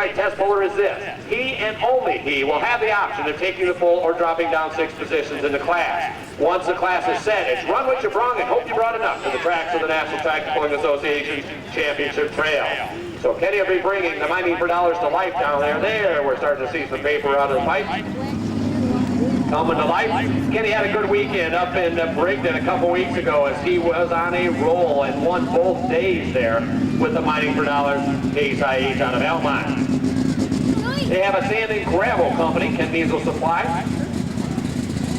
by test puller is this. He and only he will have the option of taking the full or dropping down 6 positions in the class. Once the class is set, it's run what you brung and hope you brought enough to the tracks of the National Tractor Pulling Association Championship Trail. So Kenny will be bringing the mining for dollars to life down there. There, we're starting to see some paper out of the pipe. Coming to life. Kenny had a good weekend up in Brigden a couple weeks ago as he was on a roll and won both days there with the Mining for Dollars Case IH out of Almont. They have a sand and gravel company, Ken Measle Supply.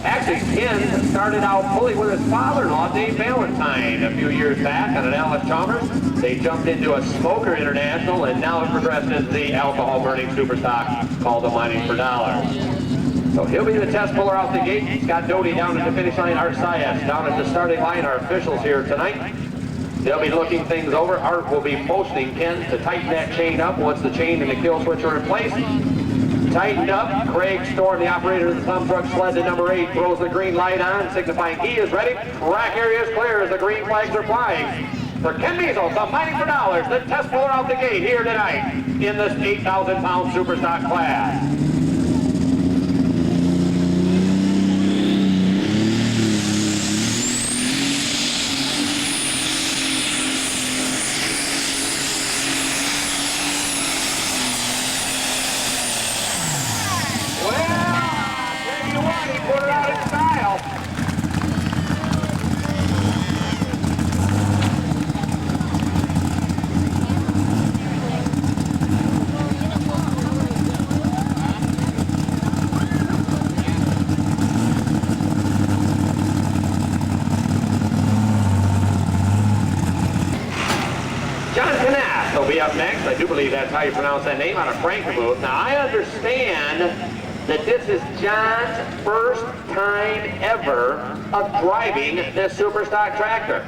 Actually, Ken started out pulling with his father-in-law, Dave Valentine, a few years back on an Alice Chalmers. They jumped into a Smoker International and now have progressed into the alcohol-burning superstock called the Mining for Dollars. So he'll be the test puller out the gate. Scott Doty down at the finish line. Art Sias down at the starting line. Our officials here tonight. They'll be looking things over. Art will be motioning Ken to tighten that chain up once the chain and the kill switch are in place. Tightened up. Craig Storm, the operator of the thumb truck sled to number 8, throws the green light on, signifying he is ready. Track area is clear as the green flags are flying. For Ken Measle, the Mining for Dollars, the test puller out the gate here tonight in this 8,000-pound superstock class. Up next, I do believe that's how you pronounce that name, out of Frankenmuth. Now I understand that this is John's first time ever of driving this superstock tractor.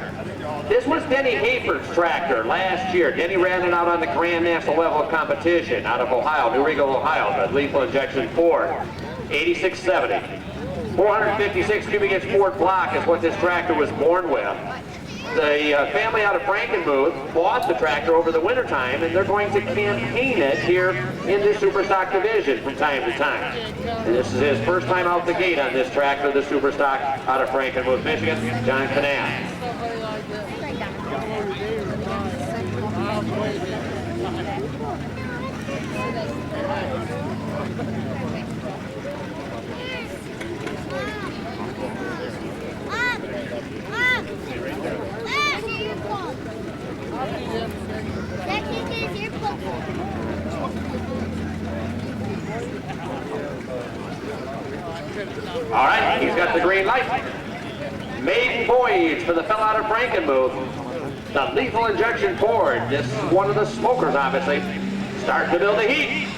This was Denny Hayford's tractor last year. Denny ran it out on the Grand National level of competition out of Ohio, New Riegel, Ohio, the lethal injection Ford, 8670. 456 cubic inch Ford block is what this tractor was born with. The family out of Frankenmuth bought the tractor over the wintertime, and they're going to campaign it here in the Superstock division from time to time. And this is his first time out the gate on this tractor, the Superstock out of Frankenmuth, Michigan, John Knapp. All right, he's got the green light. Maiden voyage for the fella out of Frankenmuth. The lethal injection Ford. This is one of the smokers, obviously. Start to build the heat.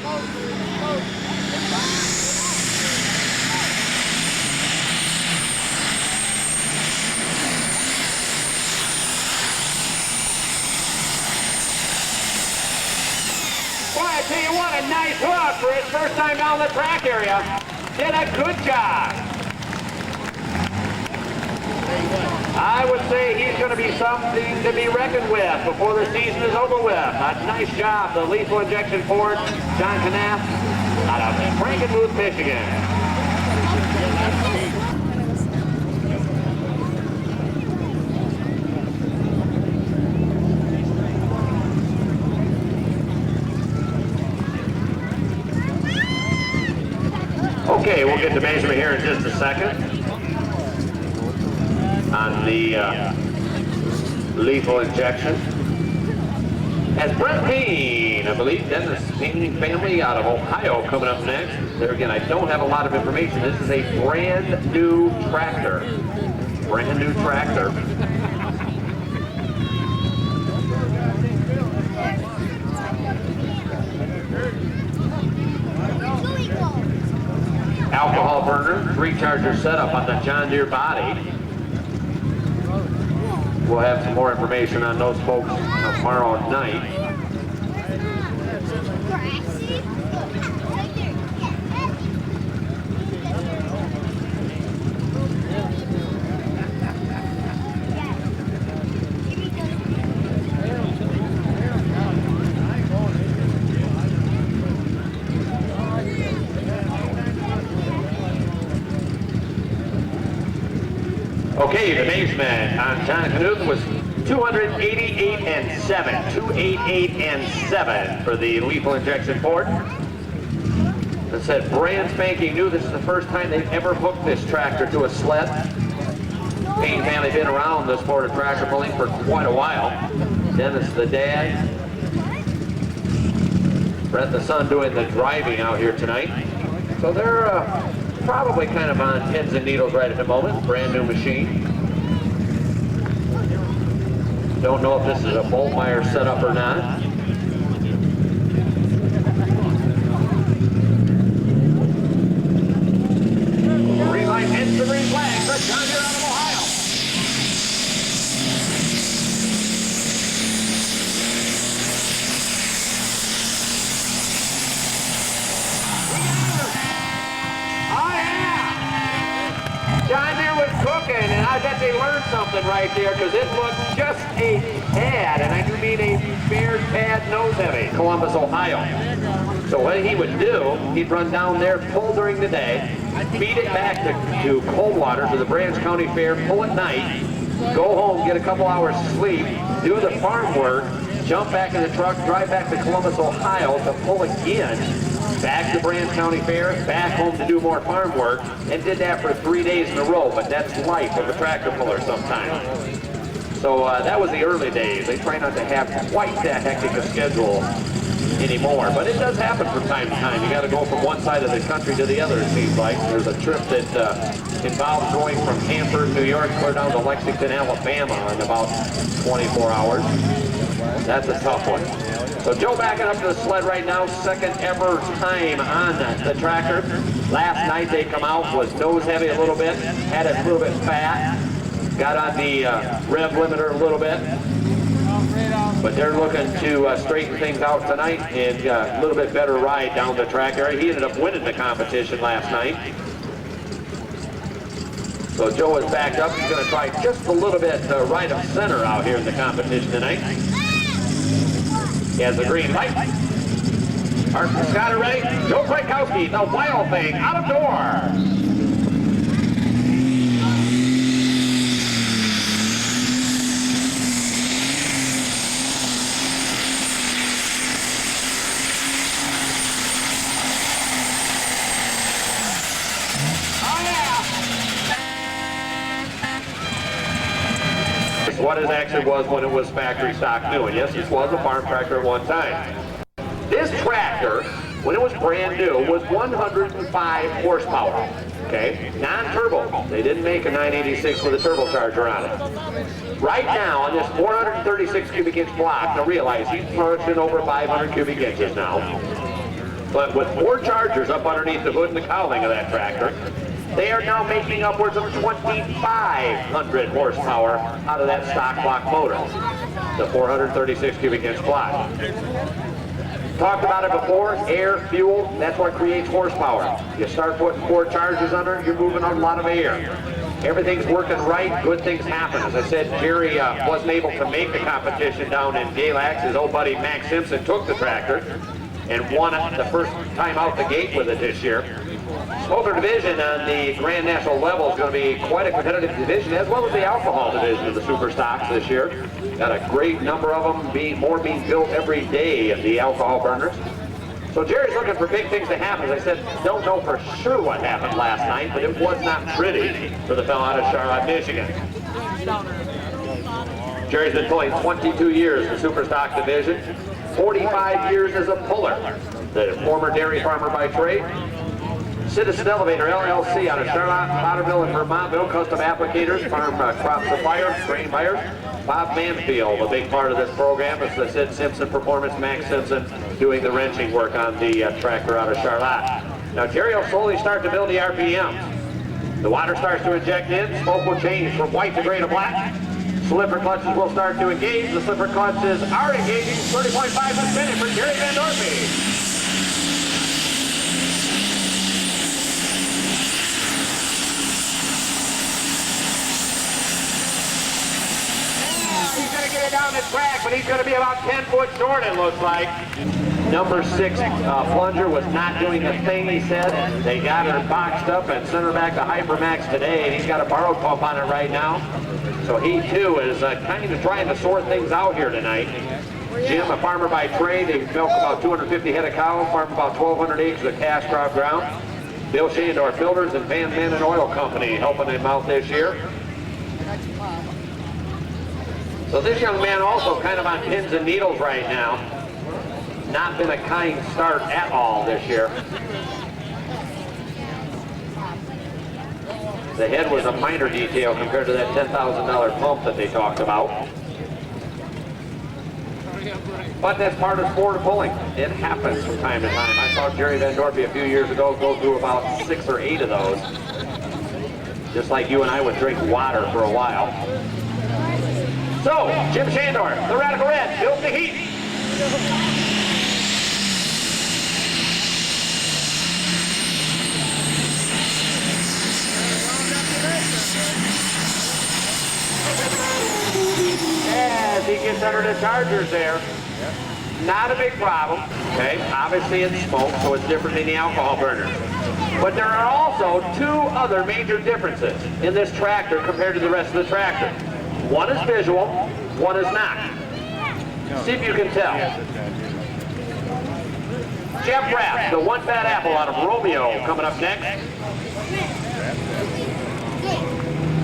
Boy, I tell you what, a nice hook for his first time down the track area. Did a good job. I would say he's going to be something to be reckoned with before the season is over with. A nice job, the lethal injection Ford, John Knapp, out of Frankenmuth, Michigan. Okay, we'll get the measurement here in just a second on the lethal injection. As Brent Payne, I believe, Dennis Payne family out of Ohio coming up next. There again, I don't have a lot of information. This is a brand new tractor. Brand new tractor. Alcohol burner, recharger setup on the John Deere body. We'll have some more information on those folks tomorrow night. Okay, the baseman on John Knuth was 288 and 7. 288 and 7 for the lethal injection Ford. It said brand spanking new. This is the first time they've ever hooked this tractor to a sled. Payne family been around this sport of tractor pulling for quite a while. Dennis the dad. Brett the son doing the driving out here tonight. So they're probably kind of on pins and needles right at the moment. Brand new machine. Don't know if this is a Boltmeyer setup or not. Green light hits the green flag for John Deere out of Ohio. John Deere was cooking, and I bet they learned something right there because it looked just a tad, and I do mean a bare tad nose heavy, Columbus, Ohio. So what he would do, he'd run down there, pull during the day, feed it back to Coldwater, to the Branch County Fair, pull at night, go home, get a couple hours sleep, do the farm work, jump back in the truck, drive back to Columbus, Ohio to pull again, back to Branch County Fair, back home to do more farm work, and did that for 3 days in a row, but that's life of a tractor puller sometimes. So that was the early days. They try not to have quite that hectic a schedule anymore, but it does happen from time to time. You got to go from one side of the country to the other, it seems like. There's a trip that involves going from Hanford, New York, clear down to Lexington, Alabama in about 24 hours. That's a tough one. So Joe backing up to the sled right now, second ever time on the tractor. Last night they come out, was nose heavy a little bit, had it a little bit fat, got on the rev limiter a little bit. But they're looking to straighten things out tonight and a little bit better ride down the track area. He ended up winning the competition last night. So Joe is backed up. He's going to try just a little bit right of center out here in the competition tonight. He has the green light. Art and Scott are ready. Joe Krakowski, the wild thing, out of door. What it actually was when it was factory stock new. And yes, this was a farm tractor at one time. This tractor, when it was brand new, was 105 horsepower. Okay, non-turbo. They didn't make a 986 with a turbocharger on it. Right now, on this 436 cubic inch block, now realize he's pushing over 500 cubic inches now. But with 4 chargers up underneath the hood and the cowling of that tractor, they are now making upwards of 2,500 horsepower out of that stock block motor, the 436 cubic inch block. Talked about it before, air, fuel, that's what creates horsepower. You start putting 4 chargers under, you're moving a lot of air. Everything's working right, good things happen. As I said, Jerry wasn't able to make the competition down in Galax. His old buddy Max Simpson took the tractor and won it the first time out the gate with it this year. Smoker division on the Grand National level is going to be quite a competitive division, as well as the alcohol division of the Super Stocks this year. Got a great number of them, more being built every day of the alcohol burners. So Jerry's looking for big things to happen. As I said, don't know for sure what happened last night, but it was not pretty for the fellow out of Charlotte, Michigan. Jerry's been pulling 22 years in the Super Stock division, 45 years as a puller, the former dairy farmer by trade. Citizen Elevator LLC out of Charlotte, Potterville, and Vermontville, custom applicators, farm crop suppliers, grain buyers. Bob Manfield, a big part of this program, as I said, Simpson Performance, Max Simpson doing the wrenching work on the tractor out of Charlotte. Now Jerry will slowly start to build the RPMs. The water starts to inject in, smoke will change from white to gray to black. Slipper clutches will start to engage. The slipper clutches are engaging, 30.5 per minute for Jerry Van Dorpy. He's going to get it down the track, but he's going to be about 10 foot short, it looks like. Number 6 plunger was not doing a thing, he said. They got her boxed up and sent her back to Hypermax today, and he's got a borrowed pump on it right now. So he too is kind of trying to sort things out here tonight. Jim, a farmer by trade, they milk about 250 head of cows, farm about 1,200 acres of cash crop ground. Bill Shandor Filters and Van Manen Oil Company helping him out this year. So this young man also kind of on pins and needles right now. Not been a kind start at all this year. The head was a minor detail compared to that $10,000 pump that they talked about. But that's part of sport of pulling. It happens from time to time. I saw Jerry Van Dorpy a few years ago go through about 6 or 8 of those. Just like you and I would drink water for a while. So, Jim Shandor, the Radical Red, built the heat. As he gets under the chargers there, not a big problem. Okay, obviously it's smoke, so it's different than the alcohol burners. But there are also 2 other major differences in this tractor compared to the rest of the tractor. One is visual, one is not. See if you can tell. Jeff Rapp, the one fat apple out of Romeo, coming up next.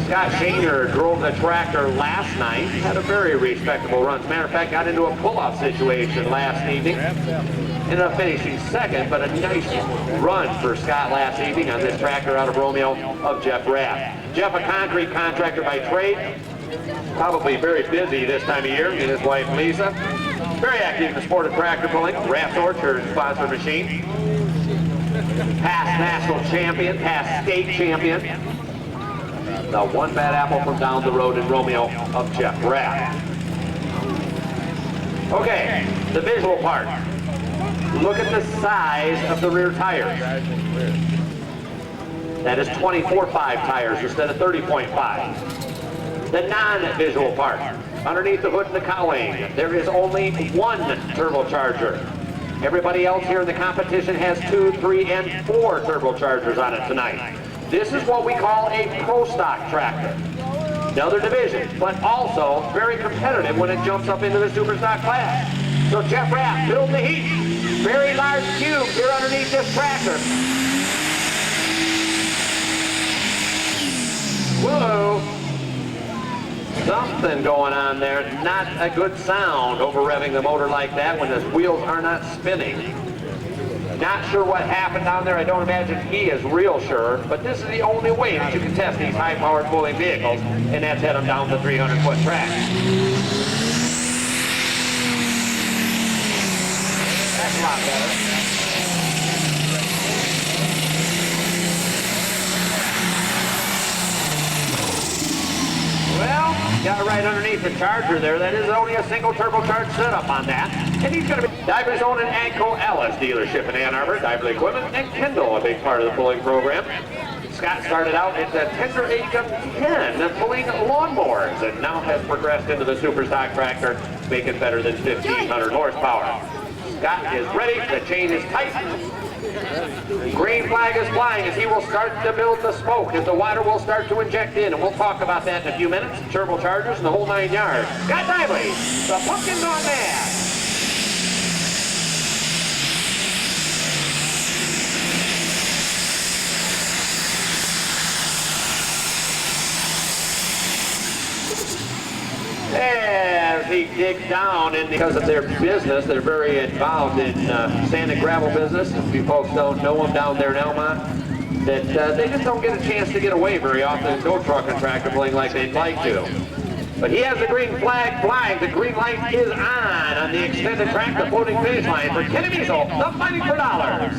Scott Shaner drove the tractor last night, had a very respectable run. As a matter of fact, got into a pull-off situation last evening. Ended up finishing second, but a nice run for Scott last evening on this tractor out of Romeo of Jeff Rapp. Jeff, a concrete contractor by trade, probably very busy this time of year, and his wife Lisa. Very active in the sport of tractor pulling. Rapp's Orchard sponsored machine. Past national champion, past state champion. The one bad apple from down the road in Romeo of Jeff Rapp. Okay, the visual part. Look at the size of the rear tires. That is 24.5 tires instead of 30.5. The non-visual part. Underneath the hood and the cowling, there is only 1 turbocharger. Everybody else here in the competition has 2, 3, and 4 turbochargers on it tonight. This is what we call a pro stock tractor. Another division, but also very competitive when it jumps up into the super stock class. So Jeff Rapp, build the heat. Very large cubes here underneath this tractor. Whoa. Something going on there. Not a good sound over revving the motor like that when the wheels are not spinning. Not sure what happened down there. I don't imagine he is real sure, but this is the only way that you can test these high-powered pulling vehicles, and that's head them down the 300-foot track. That's a lot better. Well, got it right underneath the charger there. That is only a single turbocharged setup on that. And he's going to be Divers own an Anco Ellis dealership in Ann Arbor, Diverly Equipment, and Kendall, a big part of the pulling program. Scott started out at the tender age of 10 pulling lawnmowers and now has progressed into the super stock tractor, making better than 1,500 horsepower. Scott is ready. The chain is tight. Green flag is flying as he will start to build the smoke, as the water will start to inject in, and we'll talk about that in a few minutes. Turbochargers and the whole 9 yards. Scott Dively, the pumpkin's on that. As he digs down, and because of their business, they're very involved in sand and gravel business. If you folks don't know them down there in Elmont, that they just don't get a chance to get away very often and go truck and tractor pulling like they'd like to. But he has the green flag flying. The green light is on the extended track, the floating finish line for Kenny Miesel, the Fighting for Dollars.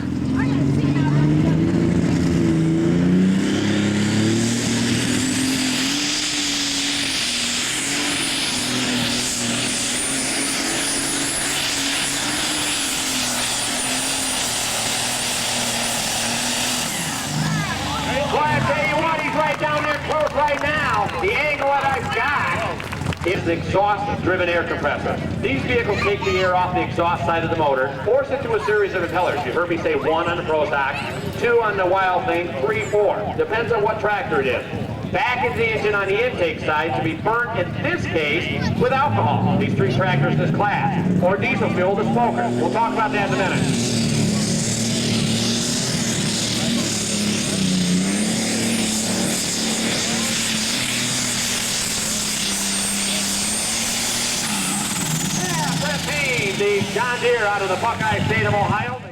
Well, I tell you what, he's right down there close right now. The angle that I've got, is the exhaust-driven air compressor. These vehicles take the air off the exhaust side of the motor, force it to a series of impellers. You heard me say 1 on the Pro Stock, 2 on the Wild Thing, 3, 4. Depends on what tractor it is. Back into the engine on the intake side to be burnt, in this case, with alcohol. These 3 tractors in this class. Or diesel fuel, the smokers. We'll talk about that in a minute. The John Deere out of the Buckeye State of Ohio.